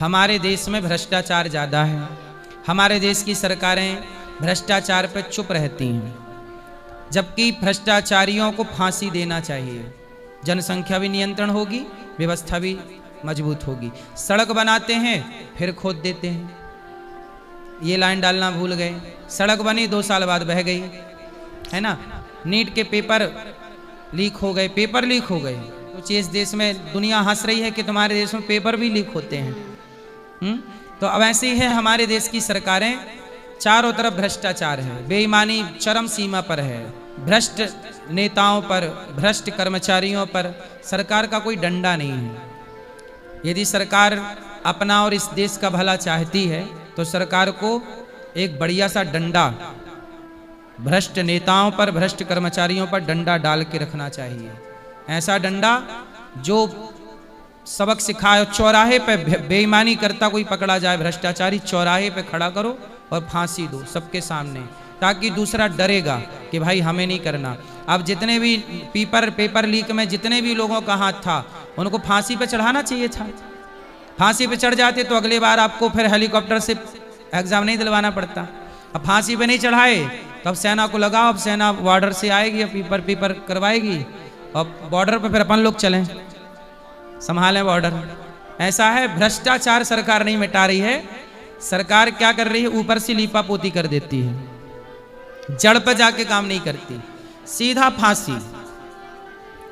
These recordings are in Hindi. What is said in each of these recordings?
हमारे देश में भ्रष्टाचार ज़्यादा है। हमारे देश की सरकारें भ्रष्टाचार पर चुप रहती हैं, जबकि भ्रष्टाचारियों को फांसी देना चाहिए। जनसंख्या भी नियंत्रण होगी, व्यवस्था भी मजबूत होगी। सड़क बनाते हैं फिर खोद देते हैं, ये लाइन डालना भूल गए। सड़क बनी 2 साल बाद बह गई, है ना। नीट के पेपर लीक हो गए, पेपर लीक हो गए। तो इस देश में दुनिया हंस रही है कि तुम्हारे देश में पेपर भी लीक होते हैं। तो अब ऐसे ही है, हमारे देश की सरकारें चारों तरफ भ्रष्टाचार है, बेईमानी चरम सीमा पर है। भ्रष्ट नेताओं पर, भ्रष्ट कर्मचारियों पर सरकार का कोई डंडा नहीं है। यदि सरकार अपना और इस देश का भला चाहती है तो सरकार को एक बढ़िया सा डंडा भ्रष्ट नेताओं पर, भ्रष्ट कर्मचारियों पर डंडा डाल के रखना चाहिए। ऐसा डंडा जो सबक सिखाए। चौराहे पे बेईमानी करता कोई पकड़ा जाए, भ्रष्टाचारी, चौराहे पे खड़ा करो और फांसी दो सबके सामने, ताकि दूसरा डरेगा कि भाई हमें नहीं करना। अब जितने भी पेपर लीक में जितने भी लोगों का हाथ था उनको फांसी पे चढ़ाना चाहिए था। फांसी पे चढ़ जाते तो अगली बार आपको फिर हेलीकॉप्टर से एग्जाम नहीं दिलवाना पड़ता। अब फांसी पे नहीं चढ़ाए तो अब सेना को लगाओ, अब सेना बॉर्डर से आएगी, अब पेपर करवाएगी और बॉर्डर पे फिर अपन लोग चलें, संभालें बॉर्डर। ऐसा है, भ्रष्टाचार सरकार नहीं मिटा रही है। सरकार क्या कर रही है, ऊपर से लीपा पोती कर देती है, जड़ पर जाके काम नहीं करती। सीधा फांसी,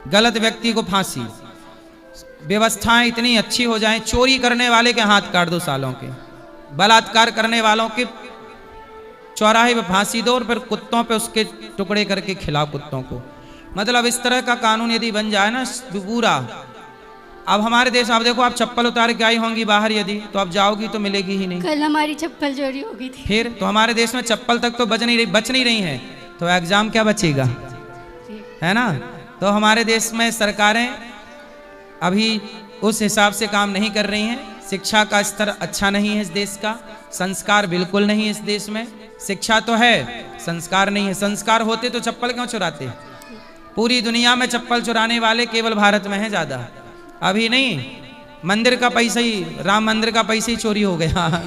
गलत व्यक्ति को फांसी। व्यवस्थाएं इतनी अच्छी हो जाएं, चोरी करने वाले के हाथ काट दो सालों के, बलात्कार करने वालों के चौराहे पे फांसी दो और फिर कुत्तों पे उसके टुकड़े करके खिलाओ कुत्तों को। मतलब इस तरह का कानून यदि बन जाए ना पूरा। अब हमारे देश, आप देखो, आप चप्पल उतार के आई होंगी बाहर, यदि तो आप जाओगी तो मिलेगी ही नहीं। कल हमारी चप्पल चोरी हो गई थी। फिर तो हमारे देश में चप्पल तक तो बच नहीं रही है, तो एग्जाम क्या बचेगा, है ना। तो हमारे देश में सरकारें अभी उस हिसाब से काम नहीं कर रही हैं। शिक्षा का स्तर अच्छा नहीं है इस देश का, संस्कार बिल्कुल नहीं है इस देश में। शिक्षा तो है, संस्कार नहीं है। संस्कार होते तो चप्पल क्यों चुराते। पूरी दुनिया में चप्पल चुराने वाले केवल भारत में है ज्यादा। अभी नहीं, मंदिर का पैसा ही, राम मंदिर का पैसा ही चोरी हो गया।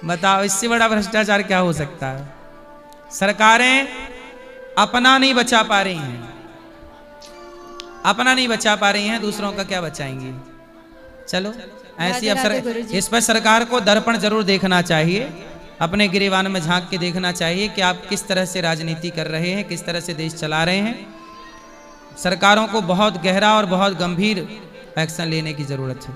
बताओ, इससे बड़ा भ्रष्टाचार क्या हो सकता है। सरकारें अपना नहीं बचा पा रही हैं, अपना नहीं बचा पा रही हैं, दूसरों का क्या बचाएंगी। चलो ऐसी अवसर, इस पर सरकार को दर्पण जरूर देखना चाहिए, अपने गिरेबान में झांक के देखना चाहिए कि आप किस तरह से राजनीति कर रहे हैं, किस तरह से देश चला रहे हैं। सरकारों को बहुत गहरा और बहुत गंभीर एक्शन लेने की जरूरत है।